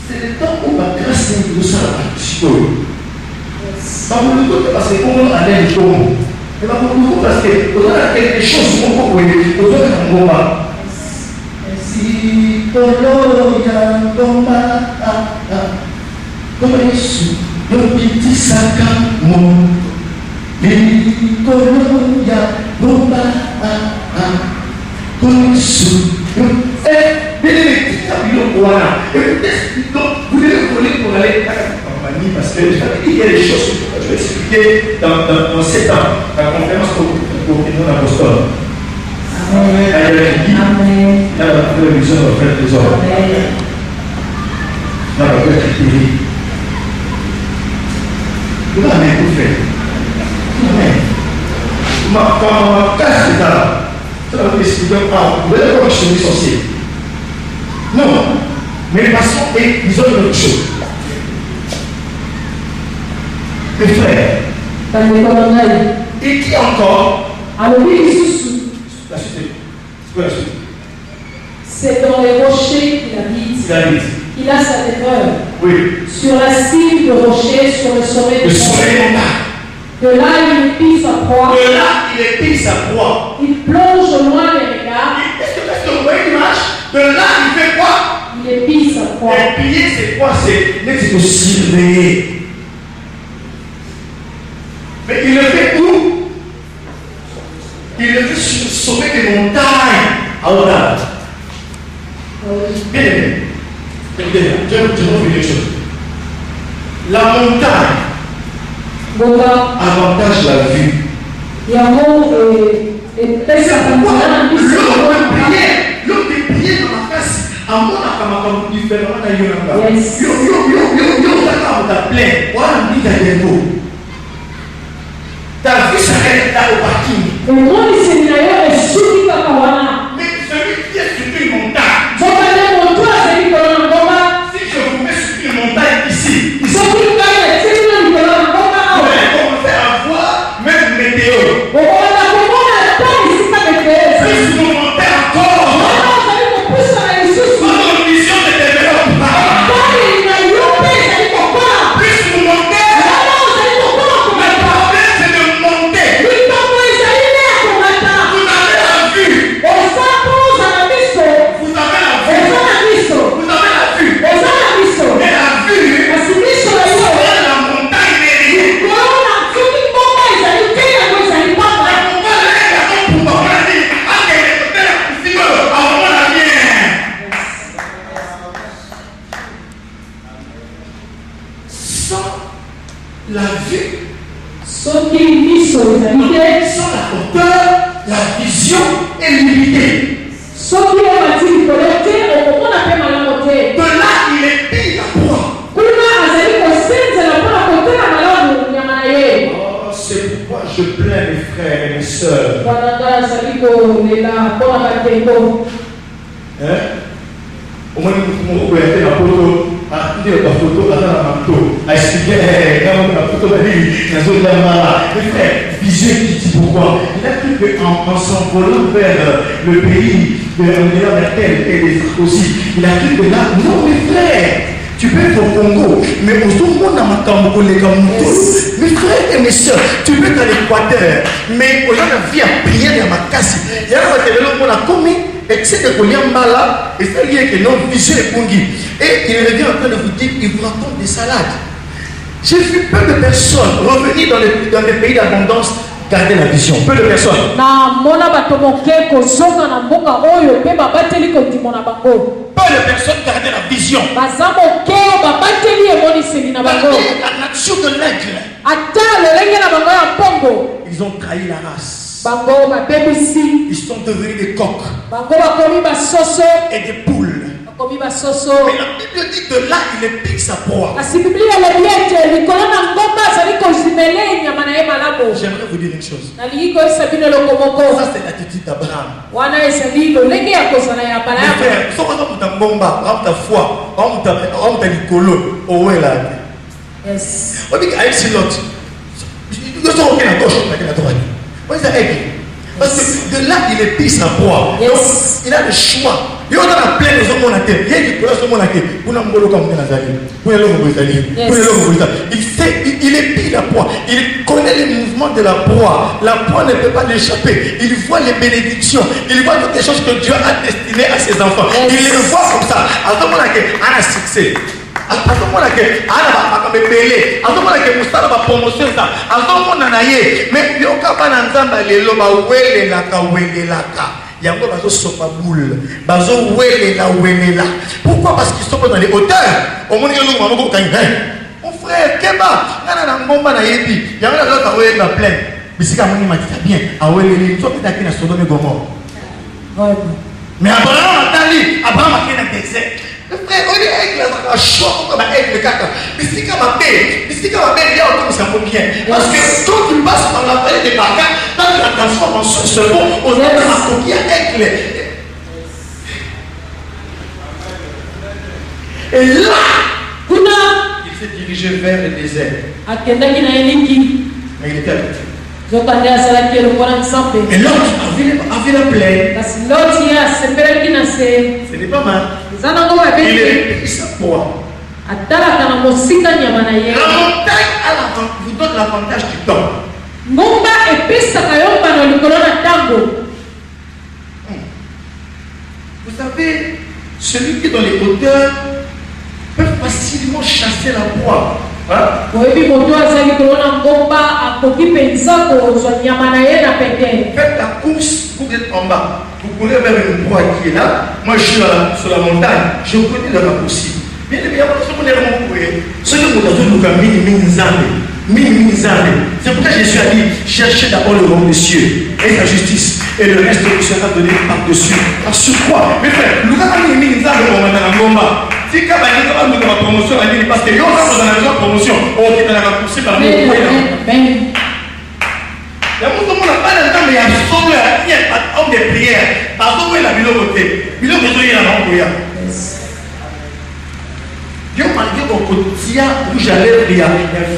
C'est le temps où ma grâce est de ça. Pas beaucoup parce que comment on a l'air de tout. Et pas beaucoup parce que on a quelque chose qu'on peut voir. On a si Colombia, comme Jésus, le petit sac à mon. Colombia, bomba, Colombia, pour aller à la compagnie parce que il y a des choses que je vais expliquer dans 7 ans, la conférence pour l'opinion apostole. Amen. Amen. Là, la vision de frère des hommes. Là, la frère qui dit. Vous l'avez tout fait. Amen. Quand ma casse est là, ça va expliquer vous allez voir que je suis sorcier. Non. Mais les passions et disons une autre chose. Mes frères. Et qui encore? La suite. C'est quoi la suite? C'est dans les rochers qu'il habite. Il a sa demeure. Oui. Sur la cime du rocher, sur le sommet de montagne. De là, il épie sa proie. De là, il épie sa proie. Il plonge loin des regards. Est-ce que vous voyez l'image? De là, il fait quoi? Il épie sa proie. Épier, c'est quoi? C'est de surveiller. Mais il le fait où? Il le fait sur le sommet des montagnes. À Oda. Bien aimé. Écoutez, je vais vous dire une chose. La montagne avantage la vue. C'est pourquoi l'homme de prier dans ma face, à mon akamaka différent na yonanga. Yo plein. Voilà dit à défaut. Ta vie s'arrête là au parking. Mais celui qui est sur une montagne. Si je vous mets sur une montagne ici. La vue, sans la hauteur, la vision est limitée. De là, il épie la proie. Oh, c'est pourquoi je plains mes frères et mes sœurs. Au moins, nous pouvons regarder la photo. La photo, à expliquer quand la photo va dire, mes frères, vision qui dit pourquoi. Il a cru qu'en s'envolant vers le pays, vers tel des aussi, il a cru que là, non mes frères, tu peux être au Congo, mais au monde dans ma cambo, les Gamoutos, mes frères et mes soeurs, tu peux être à l'Équateur, mais aux gens la vie à prier dans ma casse. Il y a un téléphone qu'on a commis. Et c'est que Mala, et c'est lié que non vision est Pongi. Et il revient en train de vous dire, il vous raconte des salades. J'ai vu peu de personnes revenir dans les pays d'abondance garder la vision. Peu de personnes. Peu de personnes garder la vision. La nature de l'aigle. Ils ont trahi la race. Ils sont devenus des coqs et des poules. Mais la Bible dit que là, il épie sa proie. J'aimerais vous dire une chose. Ça, c'est l'attitude d'Abraham. Parce que de là, il épie sa proie. Donc, il a le choix. Il y a la plaine de son monarque. Il y a du son monarque. Il épie la proie. Il connaît les mouvements de la proie. La proie ne peut pas l'échapper. Il voit les bénédictions. Il voit toutes les choses que Dieu a destinées à ses enfants. Il les voit comme ça. À ce moment-là, il a un succès. À ce moment-là, il a une promotion. Mais il y a un yango bazo sopa boule bazo welela. Pourquoi? Parce qu'ils sont pas dans les hauteurs. Au monde que maman ko kanga mon frère Keba ngana na ngomba na yebi yango na ka wele na plein bisika moni matita bien aweleli to peut-être na Sodome et Gomorrhe. Mais Abraham a fait un désert. Le frère, on est avec la choix, on va avec le caca. Mais c'est comme ma belle, il y a encore ça vaut bien. Parce que quand tu passes dans la vallée des bacas, quand tu la transformes en second, on a la coquille avec les. Et là, il s'est dirigé vers le désert. Mais il était avec Dieu. Et l'autre avait la plaie. Ce n'est pas mal. Il est pris sa proie. La montagne vous donne l'avantage du temps. Vous savez, celui qui est dans les hauteurs peut facilement chasser la proie. Faites la course, vous êtes en bas. Vous courez vers une proie qui est là. Moi je suis sur la montagne. Je connais le raccourci. Bien évidemment, ce qu'on est vraiment courir. Ce que nous avons c'est pourquoi Jésus a dit cherchez d'abord le royaume des cieux et sa justice, et le reste vous sera donné par-dessus. Sur quoi? Mes frères, nous avons mis une zone au Manangomba. Si quand on a une promotion, parce que nous avons une promotion, on est dans la raccourci par la même. Il y a beaucoup de monde qui n'a pas le temps, mais il y a un homme de prière. Pardon, il a mis le côté. Il a mis le côté. Dieu m'a dit au quotidien rouge à lèvres, il y a un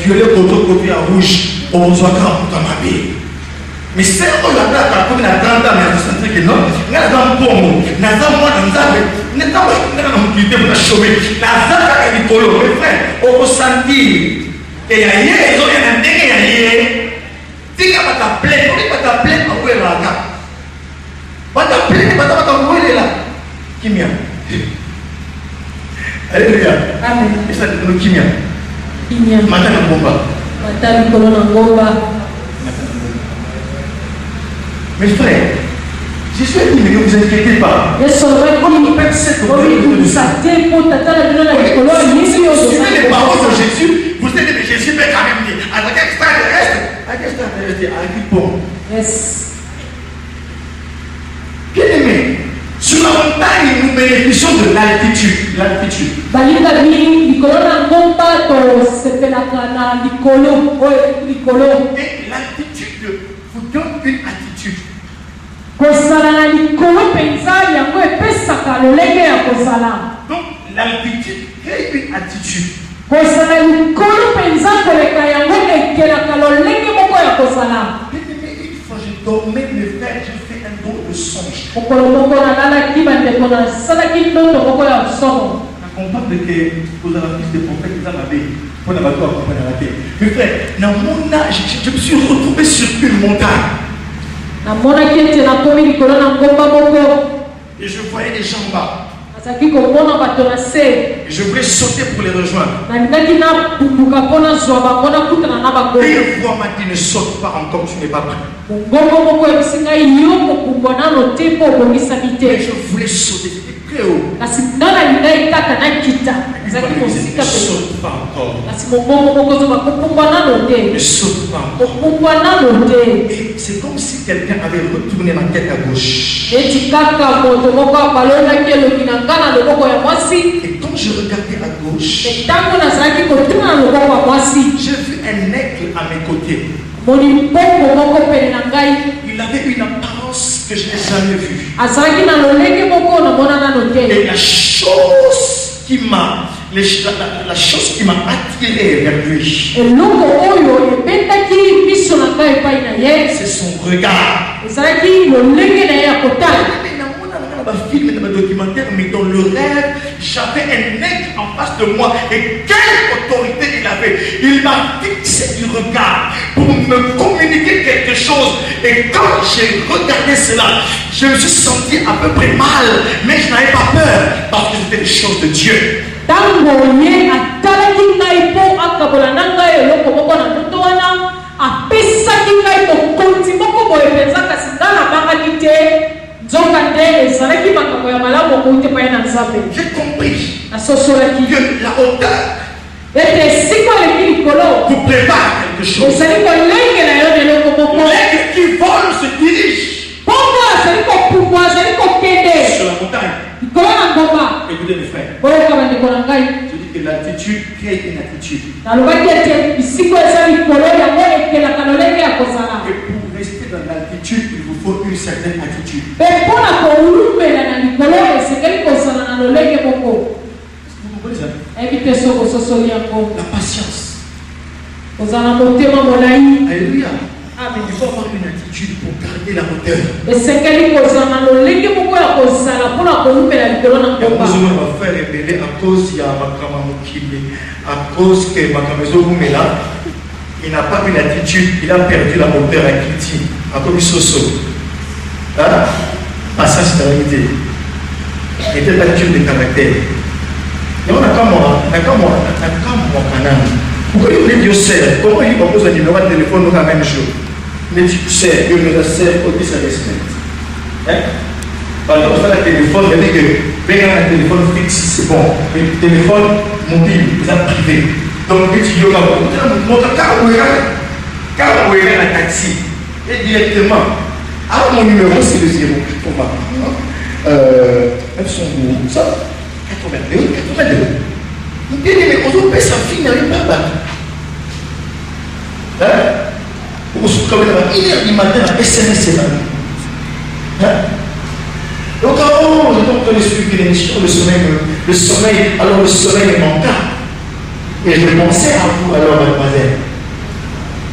violet côté à rouge. On se voit dans ma vie. Mais c'est un peu la plate, comme la 30 ans, mais il y a que non. Il y a un bon, il y a un mois dans le n'est pas un quitté pour la chômer. La zaka est du colo, mes frères. On peut sentir. Et il y a un dégât. Si tu as ta plaie, tu as ta plaie, tu as la carte. Tu as ta plaie, tu as ta là. Qui m'y a? Alléluia. Amen. Et ça, c'est le kimia. Kimia. Matin en bomba. Matin en bomba. Mes frères, Jésus a dit, mais ne vous inquiétez pas. On perd cette robe. Suivez les paroles de Jésus. Vous savez que Jésus peut quand même dire, à quel extraterrestre, à qui bon. Bien aimé. Sur la montagne, nous bénéficions de l'altitude. L'altitude. Et l'altitude vous donne une attitude. Donc l'altitude crée une attitude. Une fois je dormais, mes frères, j'ai fait un drôle de songe. On comprend que vous avez fils de prophète qui avaient pour la bateau accompagner la terre. Mes frères, dans mon âge, je me suis retrouvé sur une montagne. Et je voyais des gens en bas. Et je voulais sauter pour les rejoindre. Et une voix m'a dit ne saute pas encore, tu n'es pas prêt. Et je voulais sauter, c'était très haut. Ne saute pas encore. Ne saute pas encore. Et c'est comme si quelqu'un avait retourné ma tête à gauche. Et quand je regardais à gauche, j'ai vu un aigle à mes côtés. Il avait une apparence que je n'ai jamais vue. Et la chose qui m'a attiré vers lui, c'est son regard. Film, dans le documentaire, mais dans le rêve, j'avais un aigle en face de moi. Et quelle autorité il avait! Il m'a fixé du regard pour me communiquer quelque chose. Et quand j'ai regardé cela, je me suis senti à peu près mal, mais je n'avais pas peur parce que c'était des choses de Dieu. J'ai compris La sosolaki. que la hauteur vous prépare quelque chose. L'aigle qui vole se dirige sur la montagne. Écoutez mes frères, je dis que l'attitude crée une attitude. Et pour rester dans l'attitude, il vous faut une certaine attitude. Vous comprenez ça? La patience. Alléluia. Il faut avoir une attitude pour garder la hauteur. On va faire révéler à cause il y a à cause que Makamazo Boumela, il n'a pas eu l'attitude, il a perdu la hauteur à Kiti, à cause Soso. Patience, c'est la réalité. Il était l'attitude de caractère. Et on a comme moi, pourquoi il dit Dieu sert? Comment il propose un numéro de téléphone dans la même jour? Mais tu sais, Dieu me sert au 10 à par exemple, on fait le téléphone, il dit que venez un téléphone fixe, c'est bon. Mais le téléphone mobile, c'est privé. Donc, tu dis, quand on est un taxi, et directement, mon numéro, c'est le 0. Pour moi, elles sont où? Ça, 82. Mais on peut sa fille n'arrive pas à battre. Vous vous souvenez, 1h du matin, un SMS c'est là. Donc, je vais suivre l'émission, le sommeil, alors le sommeil est manquant. Et je pensais à vous, alors, mademoiselle.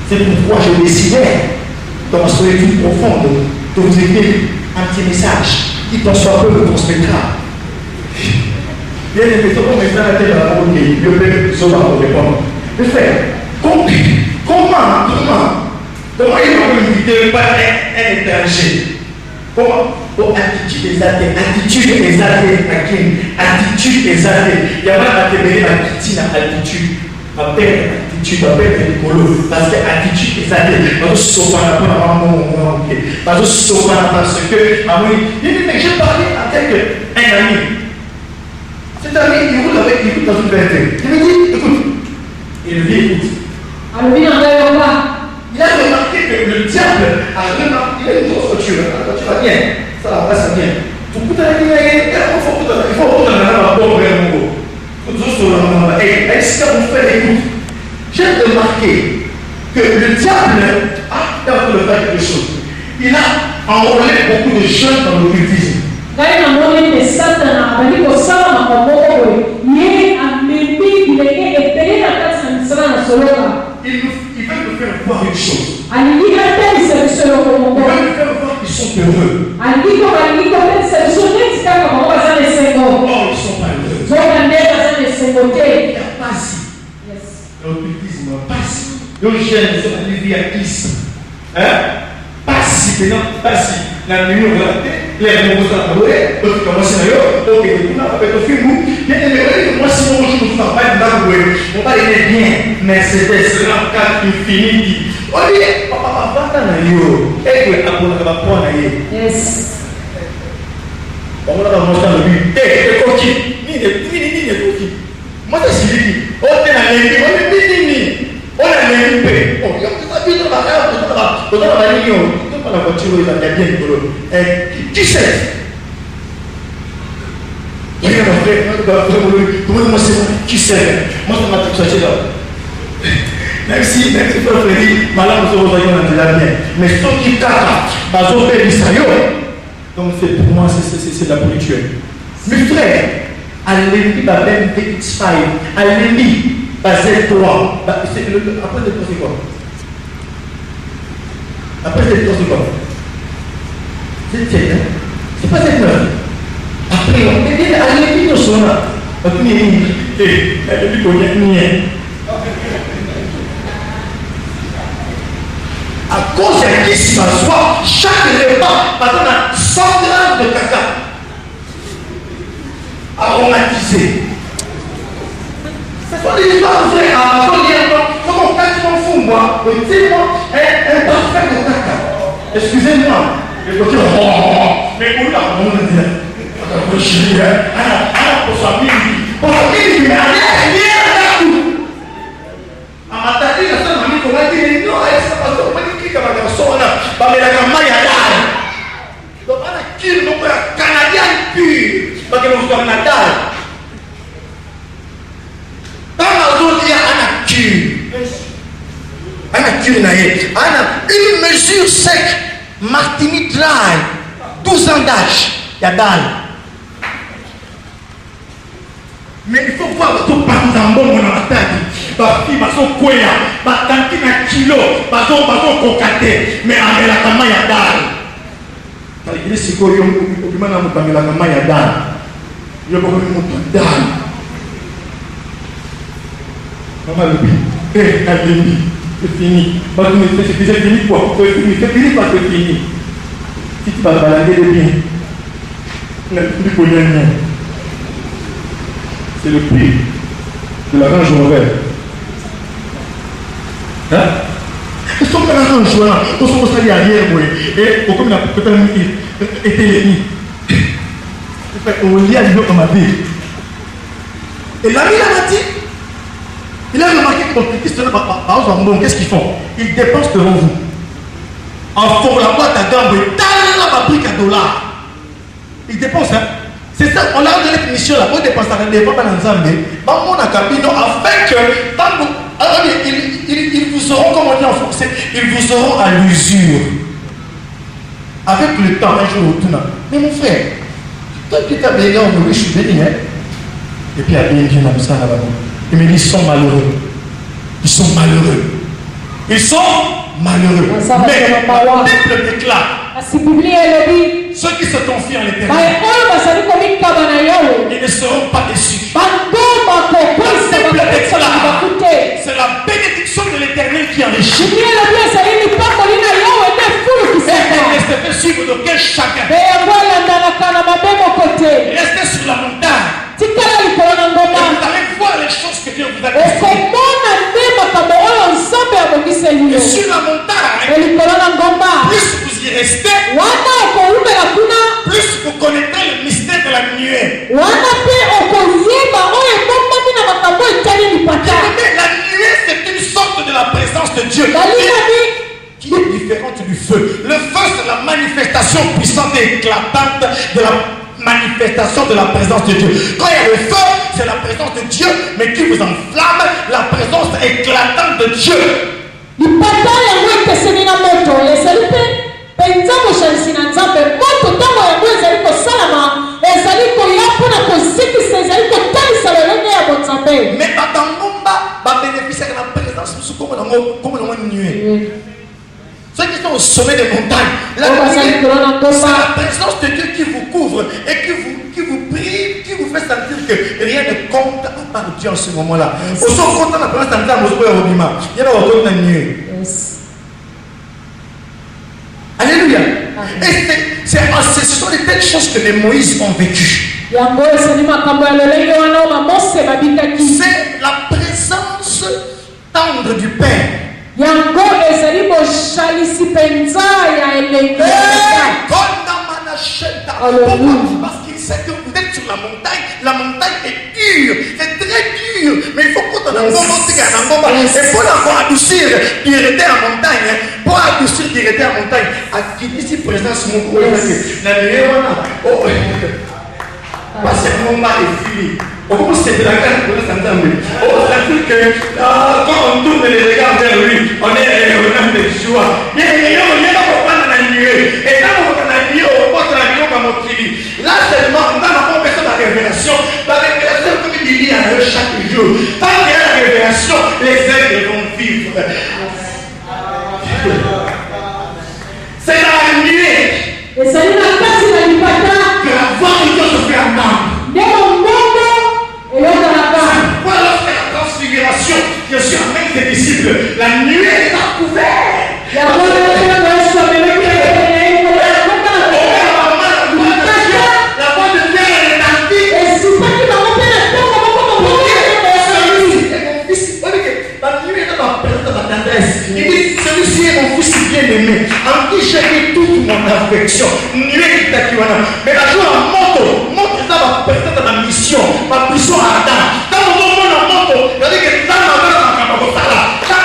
C'est pourquoi je décidais, dans ma solitude profonde, de vous écrire un petit message qui, tant soit peu, vous transmettra. Bien aimé, tout le monde me fait la tête dans la route, je vais vous répondre. Mais frère, comment il va vous inviter par un étranger? Comment? Oh, attitude exaltée, attitude exaltée, attitude exaltée. Il y a pas à te donner l'attitude, attitude. Appelle attitude, appelle écolo. Parce que attitude exaltée, parce que sauvant parce que, mais j'ai parlé avec un ami. Cet ami, il roule avec l'écoute dans une vérité. Il me dit, écoute. Il me dit, écoute. Il a remarqué que le diable a remarqué, il a une grosse voiture, quand tu vas bien, ça va, ça vient. Il faut j'ai remarqué que le diable a fait quelque chose. Il a enrôlé beaucoup de jeunes dans l'occultisme. Il veut me faire voir une chose. Il veut me faire voir qu'ils sont heureux. Or, ils sont pas heureux. Il y a pas si. L'occultisme, pas si. Le jeune, c'est la vie à qui? Pas si, pas si. La nuit, on va les mots sont envoyés, donc commencer à dire, ok, on a fait au film, bien aimé, moi si on joue, on va pas on va aller bien, mais c'était cela quand il finit. On dit, papa, papa, et que après on va prendre yes. On va montrer le but. Eh, coquille, ni coquille. Moi c'est celui on est dans les on a les paix. On dit, on va bien dans la la voiture, il va bien qui sait? Qui sait? Moi, je m'attends à ça. Même si pas Freddy, malade, nous sommes dans la bien. Mais ceux qui tapent, donc pour moi, c'est la politique. Mes frères, allez-y, la même X5, allez-y, basé 3. Après, c'est quoi? Après, c'est quoi? C'est 7, hein? C'est pas 7, 9. Après, on peut dire, allez, nous sommes là. On peut dire, allez, qu'on y a rien. À cause de qui s'assoit, chaque repas, parce qu'on a 100 grammes de caca aromatisé. C'est pas des histoires vraies. Comment quand tu m'en fous, moi, dis-moi un parfum de caca. Excusez-moi, le côté Mais où là, on va dire, on va chier, pour sa famille, mais amatadi na sana mami ko ngati ni no esa paso mani kika ba garçon na ba me la kama ya dal donc ana kil no ya canadien pur ba ke no so na dal dans la zone il y a ana kil na ye ana une mesure sec martini dry 12 ans d'âge ya dal mais il faut voir tout partout dans le monde na matadi bafi baso kwea batanki na kilo baso kokate mais amelaka mai ya dal talikili sikoyo okimana mopangelaka mai ya dal yo bokomi moto dal mama lobi alembi c'est fini bato c'est déjà fini quoi c'est fini parce que c'est fini si tu vas balader de bien plus pour c'est le prix de la Range Rover. Hein? Ils sont dans la Range Rover. Ils sont au arrière, et comme il a peut-être été l'ennemi. On lit à l'union comme ma vie. Et l'ami l'a dit. Il a remarqué que votre Christ, qu'est-ce qu'ils font? Ils dépensent devant vous. En font la boîte à gambe et dans la fabrique à $. Ils dépensent, hein? C'est ça, on a donné une mission là, pour dépenser des pas dans Zambé, afin que ils vous auront, comme on dit en français, ils vous auront à l'usure. Avec le temps, un jour au tournant. Mais mon frère, toi qui t'as bien je suis venu, hein. Et puis il vient comme ça là-bas. Il me dit, ils sont malheureux. Ils sont malheureux. Ils sont malheureux. Mais le peuple déclare. Ceux qui se confient en l'Éternel, ils ne seront pas déçus. C'est la bénédiction de l'Éternel qui enrichit. Elle se fait suivre de quel chacun. Restez sur la montagne. Et vous allez voir les choses que Dieu vous a décidées. Et sur la montagne, plus vous y restez, plus vous connaîtrez le mystère de la nuée. La nuée, c'est une sorte de la présence de Dieu qui est différente du feu. Le feu, c'est la manifestation puissante et éclatante de la manifestation de la présence de Dieu. Quand il y a le feu, c'est la présence de Dieu, mais qui vous enflamme, la présence éclatante de Dieu. Mais Batangomba bénéficier de la présence comme une nuée. Ceux qui sont au sommet des montagnes, c'est la présence de Dieu qui vous couvre et qui vous brille, qui vous fait sentir que rien ne compte à part Dieu en ce moment-là. Au son compte la présence de Dieu, il y a une nuée. Alléluia. Et ce sont des telles choses que les Moïse ont vécues. C'est la présence tendre du Père. Parce qu'il sait que vous êtes sur la montagne est dure, c'est très dur, mais il faut qu'on ait un bon et pour encore adoucir, irriter la montagne, pour adoucir, irriter la montagne, à qui ici présence mon gros, parce que mon mari est fini. Comment c'est de la carte pour s'entendre? C'est-à-dire que quand on tourne les regards vers lui, on est de joie. Il y a la nuée. Et quand on a la nuée, on porte la nuée comme on dit. Là seulement, dans la conversion de la révélation, comme il dit à eux chaque jour, quand il y a la révélation, les aigles vont vivre. C'est la nuée. Que la voix de Dieu se fait entendre. Voilà lorsque la transfiguration, je suis avec ses disciples, la nuée est à couvert. La voix de Dieu est active. La nuée est dans la présence de la tendresse. Il dit, celui-ci est mon fils bien-aimé, en qui j'ai mis toute mon affection. Nuée qui Mais la joie en moto, ça va peut-être ma mission à Adam. Dans mon moment en moto, il a dit que dans ma main, dans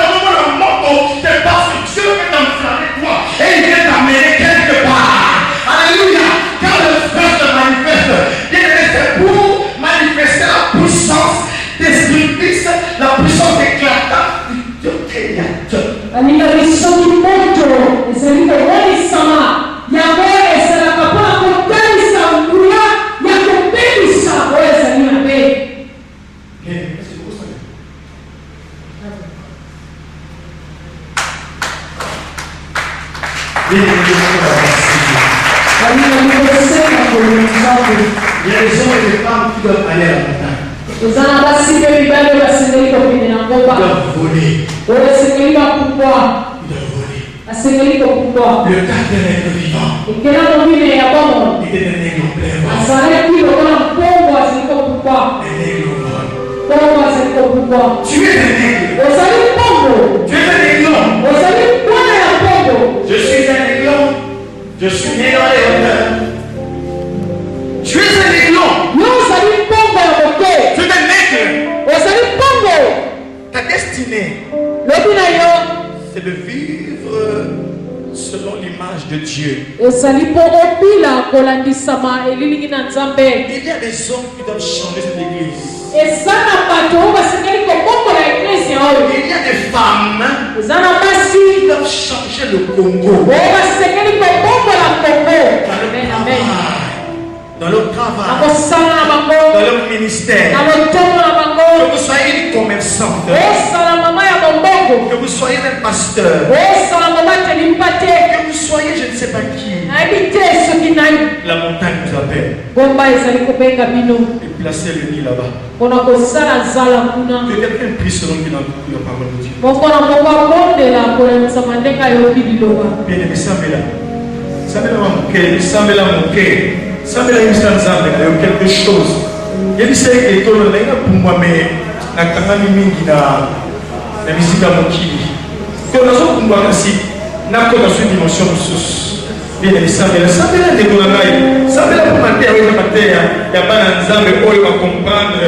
mon moto, c'est parce que Dieu est avec toi et il vient t'amener quelque part. Alléluia. Quand le frère se manifeste, il est pour manifester la puissance d'Esprit Christ, la puissance éclatante du Dieu créateur. Anika bisoki moto ezali kobonisama yango ezalaka mpona kotalisa nguya ya kobebisa oyo ezali mabe. Il y a des hommes et des femmes qui doivent aller à la montagne. Ils doivent voler. Le cadre d'un être vivant. Il était un aigle plein. Tu es un aigle. Tu es un aiglon. Je suis un aiglon. Je suis né dans les hauteurs. Tu es un aiglon. Tu es un aigle. Ta destinée, c'est de vivre selon l'image de Dieu. Il y a des hommes qui doivent changer cette église. Il y a des femmes qui doivent changer le Congo. Dans leur travail, dans leur ministère, que vous soyez une commerçante, que vous soyez un pasteur, que vous soyez je ne sais pas qui, la montagne vous appelle et placez le nid là-bas. Que quelqu'un prie selon la parole de Dieu. Bien aimé, Samela mon cœur. Ça me l'a quelque chose. Il y a des choses qui sont pour moi, mais la caméra mingi na musique à Mokili. Quand on a ce qu'on voit ici, n'a pas dans une dimension ressource. Bien aimé, ça me l'a découvert. Ça me l'a pour ma terre, il n'y a pas d'ensemble pour comprendre.